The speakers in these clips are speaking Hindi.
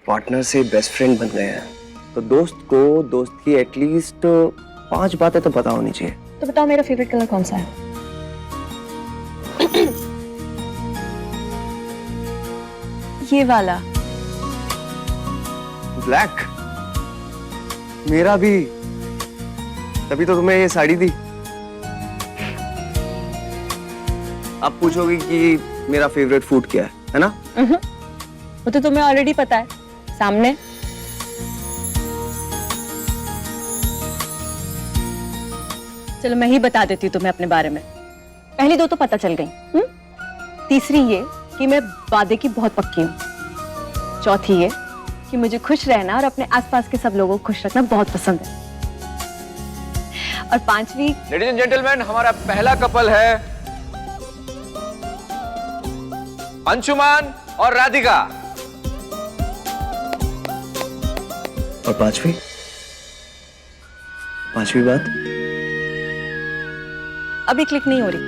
पार्टनर से बेस्ट फ्रेंड बन गए हैं, तो दोस्त को दोस्त की एटलीस्ट 5 बातें तो पता होनी चाहिए। तो बताओ मेरा फेवरेट कलर कौन सा है? ये वाला। ब्लैक। मेरा भी, तभी तो तुम्हें ये साड़ी दी। अब पूछोगी कि मेरा फेवरेट फूड क्या है ना? वो तो तुम्हें ऑलरेडी पता है, सामने। चलो मैं ही बता देती हूँ तुम्हें अपने बारे में। पहली 2 तो पता चल गई। तीसरी ये कि मैं वादे की बहुत पक्की हूँ। चौथी ये कि मुझे खुश रहना और अपने आसपास के सब लोगों को खुश रखना बहुत पसंद है। और 5वीं, लेडीज एंड जेंटलमैन, हमारा पहला कपल है अंशुमान और राधिका। और 5वीं बात अभी क्लिक नहीं हो रही,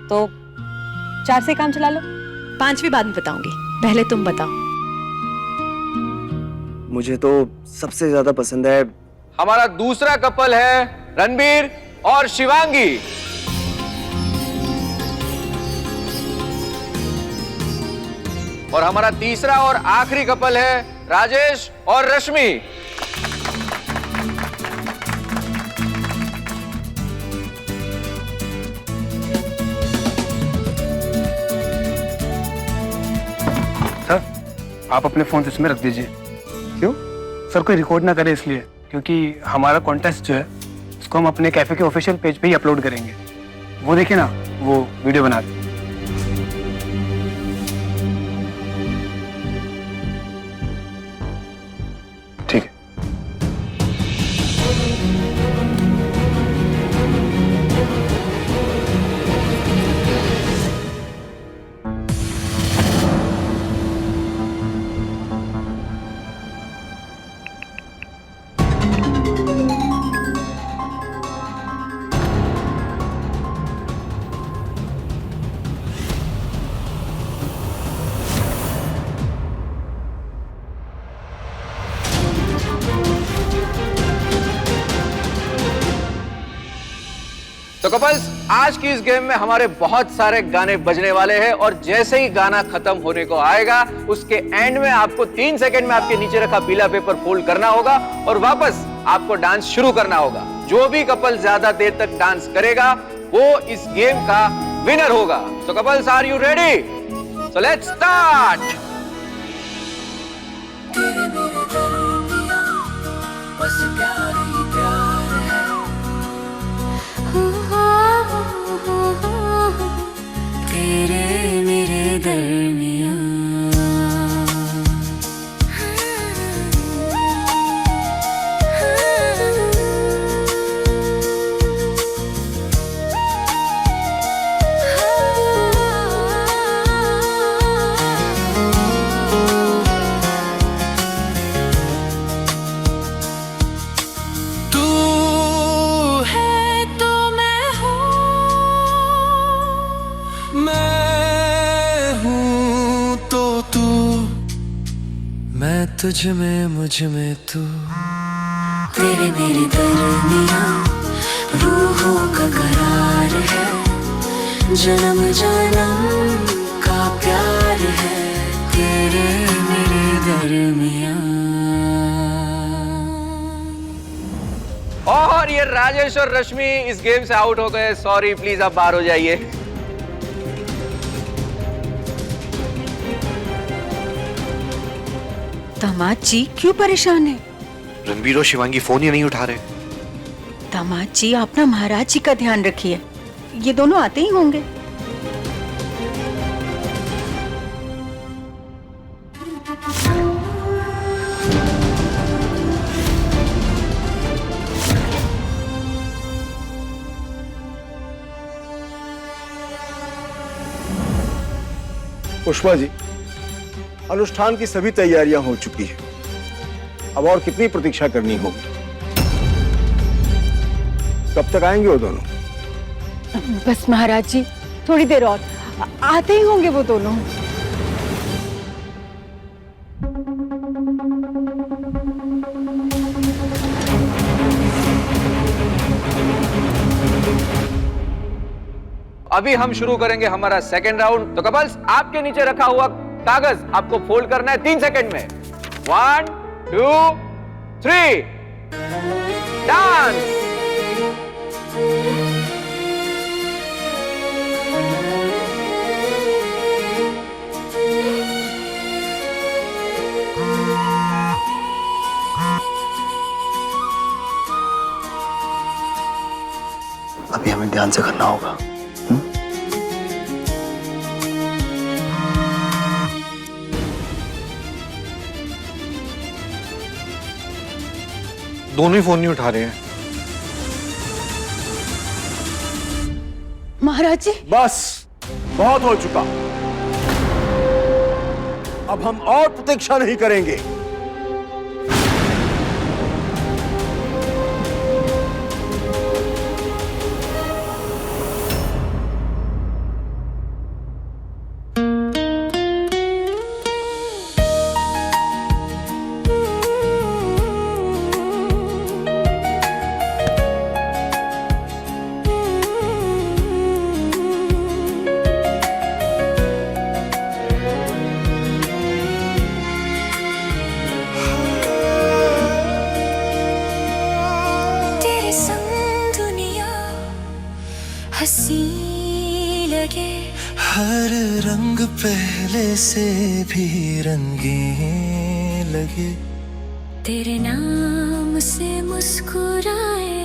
तो 4 से काम चला लो। 5वीं बाद में बताऊंगी, पहले तुम बताओ। मुझे तो सबसे ज्यादा पसंद है। हमारा दूसरा कपल है रणबीर और शिवांगी। और हमारा तीसरा और आखिरी कपल है राजेश और रश्मि। सर, आप अपने फोन इसमें रख दीजिए। क्यों? सर, कोई रिकॉर्ड ना करे इसलिए, क्योंकि हमारा कॉन्टेस्ट जो है उसको हम अपने कैफे के ऑफिशियल पेज पे ही अपलोड करेंगे। वो देखिए ना, वो वीडियो बना रहे। ठीक है। तो कपल्स, आज की इस गेम में हमारे बहुत सारे गाने बजने वाले हैं और जैसे ही गाना खत्म होने को आएगा उसके एंड में आपको 3 सेकंड में आपके नीचे रखा पीला पेपर फोल्ड करना होगा और वापस आपको डांस शुरू करना होगा। जो भी कपल ज्यादा देर तक डांस करेगा वो इस गेम का विनर होगा। तो couples, are you ready? So let's start. तेरे मेरे दरमियां तू है तो मैं हूँ, मैं हूँ तो तू, मैं तुझ में मुझ में तू। तेरे मेरे दरमियां रूहों का करार है, जन्म जन्म का प्यार है। तेरे मेरे दरमियां। और ये राजेश और रश्मि इस गेम से आउट हो गए। सॉरी, प्लीज आप बाहर हो जाइए। दामाद जी क्यों परेशान है? रणबीर और शिवांगी फोन ही नहीं उठा रहे। दामाद जी, आप ना महाराज जी का ध्यान रखिए, ये दोनों आते ही होंगे। पुष्पा जी, अनुष्ठान की सभी तैयारियां हो चुकी हैं। अब और कितनी प्रतीक्षा करनी होगी? कब तक आएंगे वो दोनों? बस महाराज जी, थोड़ी देर और, आते ही होंगे वो दोनों। अभी हम शुरू करेंगे हमारा सेकेंड राउंड। तो कपल्स, आपके नीचे रखा हुआ कागज आपको फोल्ड करना है 3 सेकंड में। 1 2 3 डांस। अभी हमें ध्यान से करना होगा। दोनों ही फोन नहीं उठा रहे हैं। महाराज जी, बस बहुत हो चुका। अब हम और प्रतीक्षा नहीं करेंगे। तेरे संग दुनिया हंसी लगे, हर रंग पहले से भी रंगीन लगे, तेरे नाम से मुस्कुराए,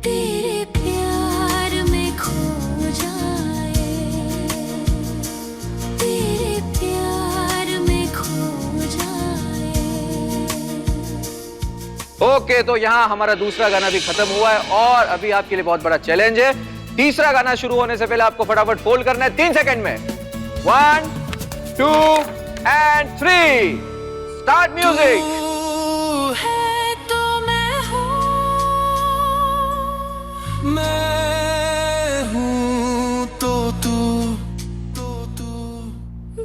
तेरे प्यार में खो जाए, तेरे प्यार में खो जाए। ओके, तो यहाँ हमारा दूसरा गाना भी खत्म हुआ है और अभी आपके लिए बहुत बड़ा चैलेंज है। तीसरा गाना शुरू होने से पहले आपको फटाफट फोल्ड करना है 3 सेकंड में। 1 2 and 3 स्टार्ट म्यूजिक। तू है तो मैं हूँ तो तू,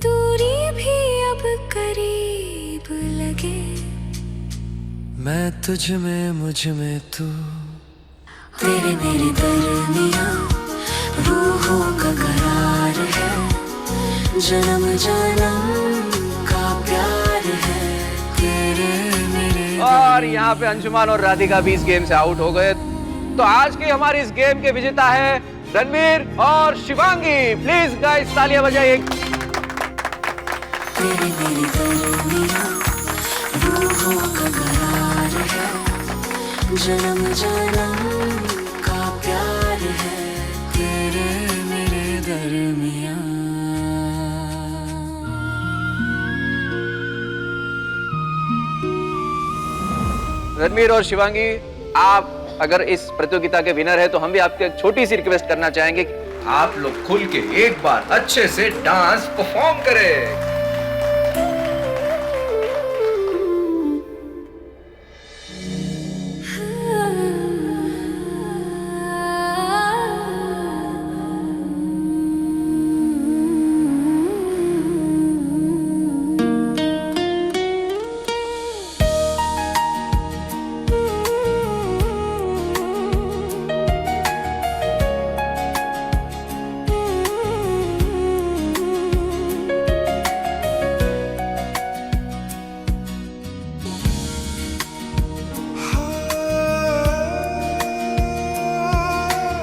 दूरी भी अब करीब लगे, मैं तुझ में मुझ में तू, तेरे मेरे दरमियाँ रूहों का करार है, जन्म जन्म का प्यार है, तेरे मेरे। और यहाँ पे अंशुमान और राधिका भी इस गेम से आउट हो गए। तो आज की हमारी इस गेम के विजेता है रणवीर और शिवांगी। प्लीज गाइस तालियां बजाइए। तेरे मेरे दरमियाँ रूहों का करार है, जन्म जन्म का प्यार है, तेरे मेरे दरमियाँ। रणवीर और शिवांगी, आप अगर इस प्रतियोगिता के विनर है तो हम भी आपके एक छोटी सी रिक्वेस्ट करना चाहेंगे कि आप लोग खुल के एक बार अच्छे से डांस परफॉर्म करें।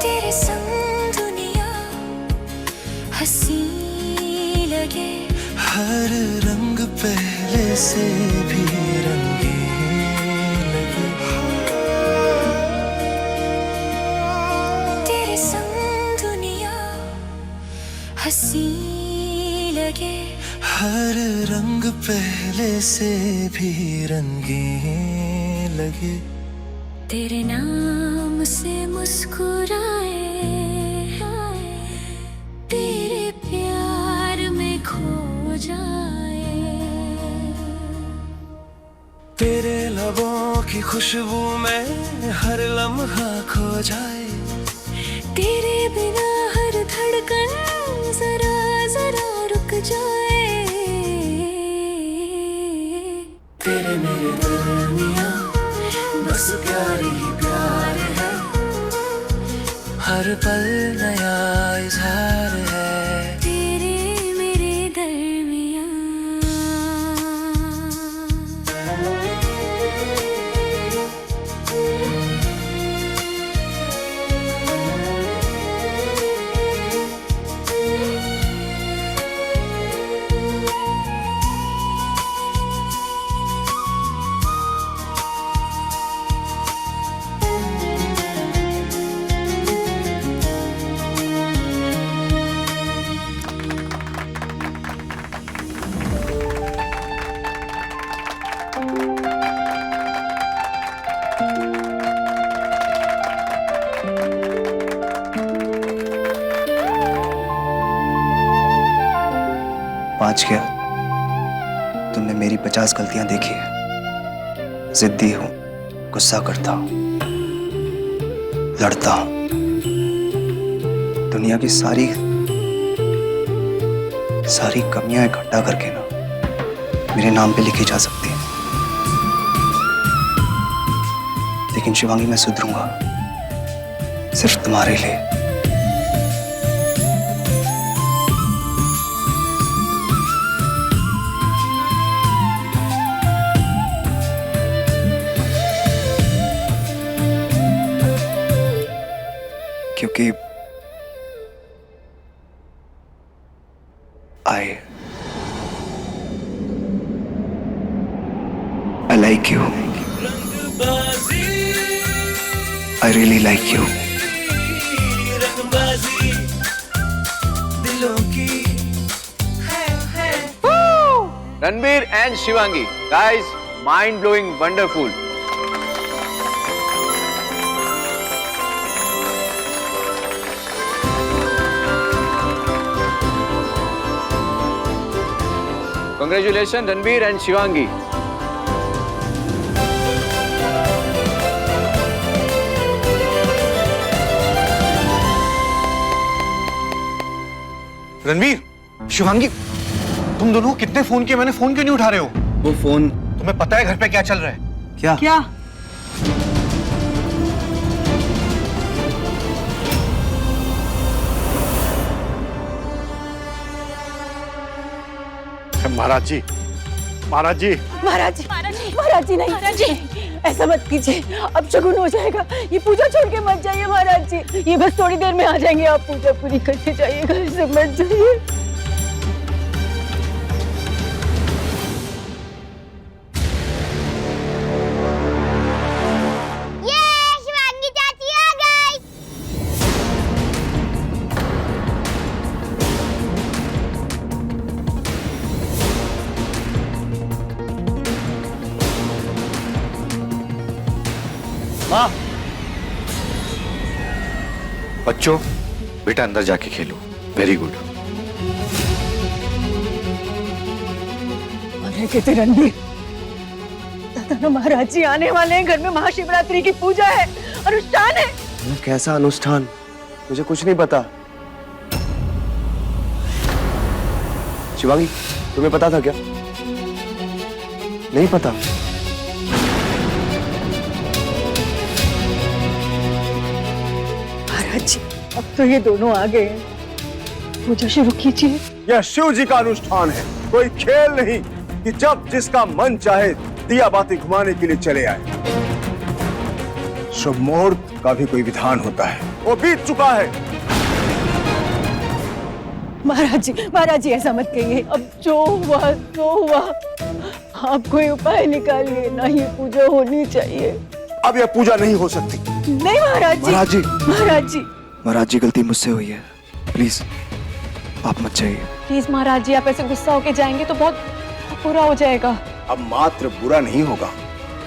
तेरे संग दुनिया हंसी लगे, हर रंग पहले से भी रंगीन लगे, तेरे संग दुनिया हंसी लगे, हर रंग पहले से भी रंगीन लगे, तेरे नाम से मुस्कुराए, तेरे प्यार में खो जाए, तेरे लबों की खुशबू में हर लम्हा खो जाए, तेरे बिना हर धड़कन जरा जरा रुक जाए, तेरे मेरे दरमियाँ बस प्यार ही प्यार है, हर पल नया इजहार है तेरे मेरे दरमियां। पाँच क्या? तुमने मेरी 50 गलतियां देखी है। जिद्दी हूं, गुस्सा करता हूं, लड़ता हूं। दुनिया की सारी कमियां इकट्ठा करके ना मेरे नाम पे लिखी जा सकती है। लेकिन शिवांगी, मैं सुधरूंगा सिर्फ तुम्हारे लिए। क्योंकि I like you. I really like you. Ranbir and Shivangi, guys, mind blowing, wonderful. Congratulations, Ranbir and Shivangi. Ranveer, Shivangi, तुम दोनों कितने फोन किए? मैंने फोन क्यों नहीं उठा रहे हो? वो फोन तुम्हें पता है घर पे क्या चल रहा है? क्या? क्या? महाराज जी, महाराज जी, महाराज जी, महाराज जी नहीं, महाराज जी ऐसा मत कीजिए, अब शगुन हो जाएगा। ये पूजा छोड़ के मत जाइए महाराज जी, ये बस थोड़ी देर में आ जाएंगे। आप पूजा पूरी करके जाइएगा, ऐसे मत जाइए। शिवांगी चाची आ गई। माँ, बच्चों, बेटा अंदर जाके खेलो। Very good. कहते रणबीर, दादा महाराज जी आने वाले हैं, घर में महाशिवरात्रि की पूजा है, अनुष्ठान है। कैसा अनुष्ठान? मुझे कुछ नहीं पता। शिवांगी, तुम्हें पता था क्या? नहीं पता? महाराज जी, अब तो ये दोनों आ गए हैं, पूजा शुरू कीजिए। यह शिव जी का अनुष्ठान है, कोई खेल नहीं कि जब जिसका मन चाहे दिया बाती घुमाने के लिए चले आए। शुभ मुहूर्त का भी कोई विधान होता है, वो बीत चुका है। महाराज जी ऐसा मत कहिए, अब जो हुआ तो हुआ। आप कोई उपाय निकालिए ना, ये पूजा होनी चाहिए। अब यह पूजा नहीं हो सकती। नहीं महाराज जी, महाराज जी, महाराज जी, महाराज जी, गलती मुझसे हुई है, प्लीज आप मत जाइए। प्लीज महाराज जी, आप ऐसे गुस्सा होके जाएंगे तो बहुत बुरा हो जाएगा। अब मात्र बुरा नहीं होगा,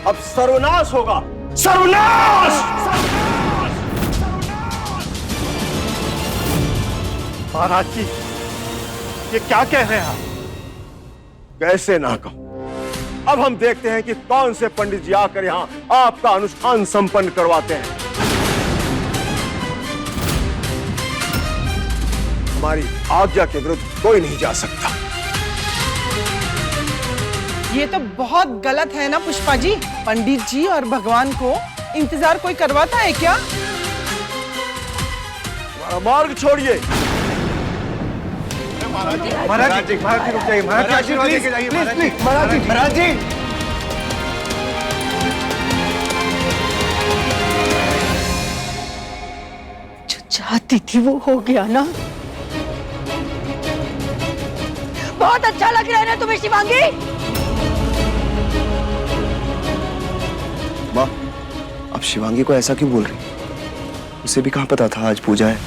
अब सर्वनाश होगा। सर्वनाश! महाराज जी, ये क्या कह रहे हैं आप? कैसे ना कहूं। अब हम देखते हैं कि कौन से पंडित जी आकर यहाँ आपका अनुष्ठान संपन्न करवाते हैं। हमारी आज्ञा के विरुद्ध कोई नहीं जा सकता। ये तो बहुत गलत है ना पुष्पा जी। पंडित जी और भगवान को इंतजार कोई करवाता है क्या? मार्ग छोड़िए। महाराज जी रुक जाइए। महाराज जी आशीर्वाद लेके जाइए। महाराज जी जो चाहती थी वो हो गया ना। बहुत अच्छा लग रहा है ना तुम्हें शिवांगी? माँ, अब शिवांगी को ऐसा क्यों बोल रही? उसे भी कहाँ पता था आज पूजा है।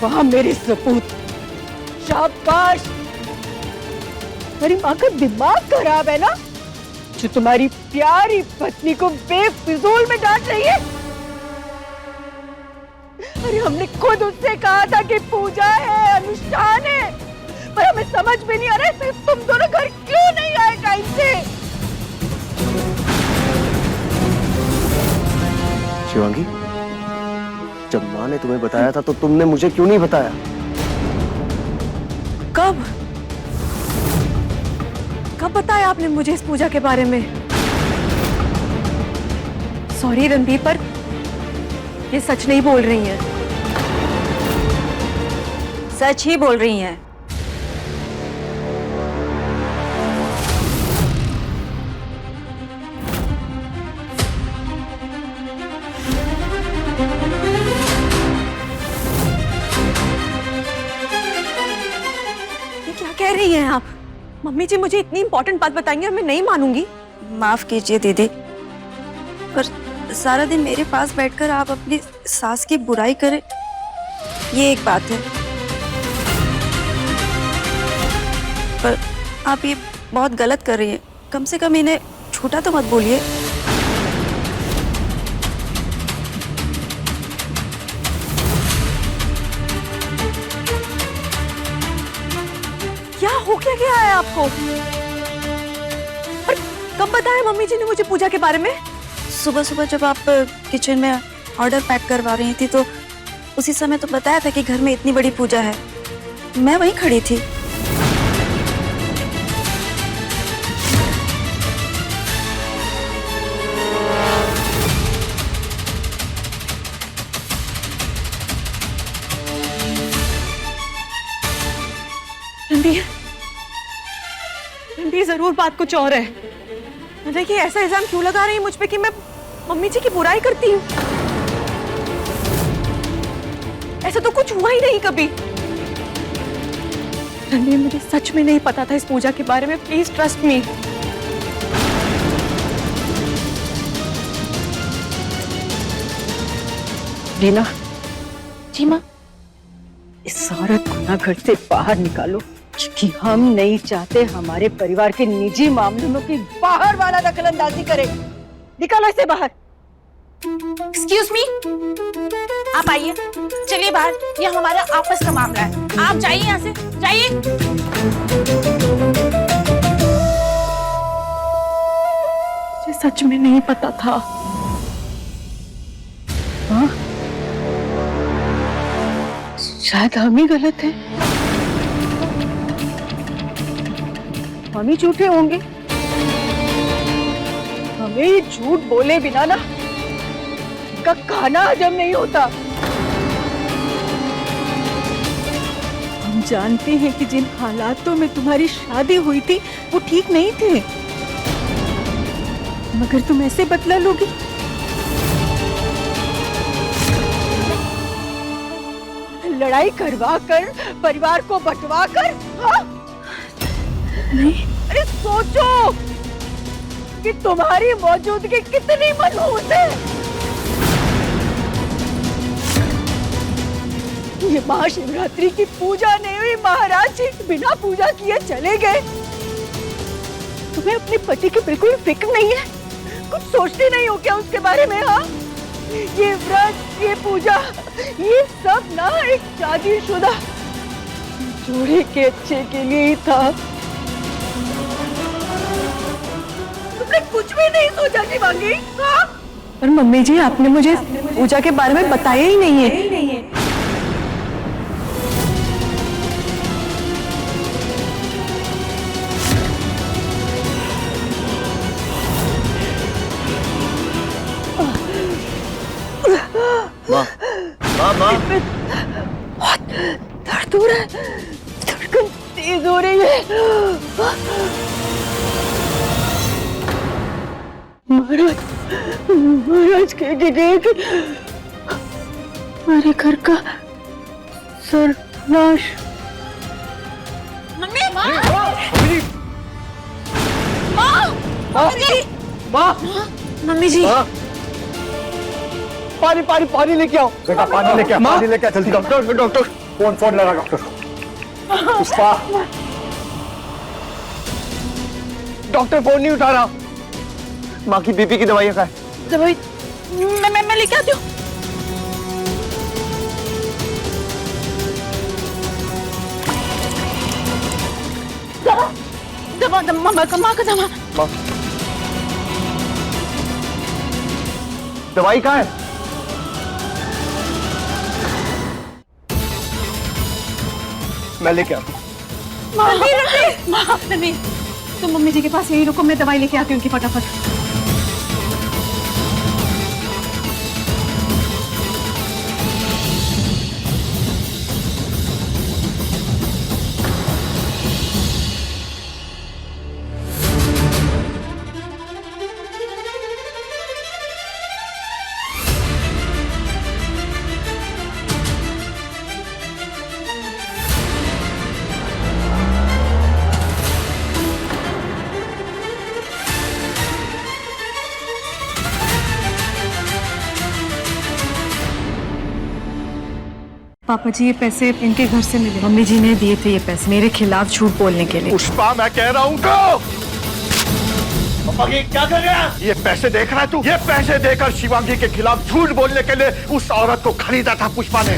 वहां मेरे सपूत, शाबाश। मेरी माँ का दिमाग खराब है ना, जो तुम्हारी प्यारी पत्नी को बेफिजूल में डांट रही है। अरे हमने खुद उससे कहा था कि पूजा है, अनुष्ठान है, पर हमें समझ में नहीं आ रहा है तुम दोनों घर क्यों नहीं आए टाइम से। शिवांगी, जब माँ ने तुम्हें बताया था तो तुमने मुझे क्यों नहीं बताया? कब कब बताया आपने मुझे इस पूजा के बारे में? सॉरी रणदीप, पर ये सच नहीं बोल रही हैं। सच ही बोल रही हैं। ये क्या कह रही हैं आप? मम्मी जी मुझे इतनी इंपॉर्टेंट बात बताएंगे और मैं नहीं मानूंगी। माफ कीजिए दीदी, पर सारा दिन मेरे पास बैठकर आप अपनी सास की बुराई करें, ये एक बात है, पर आप ये बहुत गलत कर रही हैं। कम से कम इन्हें झूठा तो मत बोलिए। क्या हो क्या गया है आपको? और कब बताया मम्मी जी ने मुझे पूजा के बारे में? सुबह सुबह जब आप किचन में ऑर्डर पैक करवा रही थी तो उसी समय तो बताया था कि घर में इतनी बड़ी पूजा है। मैं वहीं खड़ी थी। रणबीर जरूर बात कुछ और है। देखिए ऐसा इल्जाम क्यों लगा रही है मुझ पे कि मैं मम्मी जी की बुराई करती हूँ? ऐसा तो कुछ हुआ ही नहीं कभी। रणबीर मुझे सच में नहीं पता था इस पूजा के बारे में, प्लीज ट्रस्ट मी। रीना जी माँ, इस औरत को ना घर से बाहर निकालो, क्योंकि हम नहीं चाहते हमारे परिवार के निजी मामलों में कोई बाहर वाला दखलंदाजी करे। निकालो इसे बाहर। एक्सक्यूज मी, आप आइए, चलिए बाहर, ये हमारा आपस का मामला है। आप जाइए यहाँ से, जाइए। मुझे सच में नहीं पता था। हाँ? शायद हम ही गलत हैं। हम ही झूठे होंगे। हमें ये झूठ बोले बिना ना का खाना हजम नहीं होता। हम जानते हैं कि जिन हालातों में तुम्हारी शादी हुई थी वो ठीक नहीं थे, मगर तुम ऐसे बदला लोगी। लड़ाई करवा कर, परिवार को बंटवा कर। हाँ? नहीं, अरे सोचो कि तुम्हारी मौजूदगी कितनी मनहूस है। ये महाशिवरात्रि की पूजा नहीं हुई, महाराज जी बिना पूजा किए चले गए। तुम्हें अपने पति की बिल्कुल फिक्र नहीं है? कुछ सोचते नहीं हो क्या उसके बारे में? हाँ, ये व्रत, ये पूजा, ये सब ना एक शादीशुदा जोड़े के अच्छे के लिए ही था। तुमने कुछ भी नहीं सोचा शिवांगी? हाँ? पर मम्मी जी आपने मुझे पूजा के बारे में बताया ही नहीं है। रहा है, धड़कन तेज हो रही है। महाराज, महाराज कह के गए कि हमारे घर का सर्वनाश। मम्मी, माँ, माँ, मम्मी जी, पानी पानी पानी लेके आओ बेटा, पानी लेके आओ, पानी लेके आओ जल्दी। डॉक्टर, डॉक्टर, फोन फोन लगा डॉक्टर। पुष्पा, डॉक्टर फोन नहीं उठा रहा। माँ की बीपी की दवाइयाँ का है। दवाई मैं लेके आती हूँ। दवा दवा माँ का दवा। दवाई कहाँ है? मैं लेके आता हूँ। मम्मी, तुम मम्मी जी के पास यही रुको, मैं दवाई लेके आती हूँ उनकी फटाफट। पापा जी, ये पैसे इनके घर से मिले। मम्मी जी ने दिए थे ये पैसे मेरे खिलाफ झूठ बोलने के लिए। पुष्पा, मैं कह रहा हूँ तो पापा ये क्या कर रहा है? ये पैसे देख रहा है तू? ये पैसे देकर शिवांगी के खिलाफ झूठ बोलने के लिए उस औरत को खरीदा था पुष्पा ने।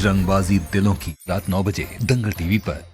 रंगबाजी दिलों की, रात 9 बजे दंगल टीवी पर।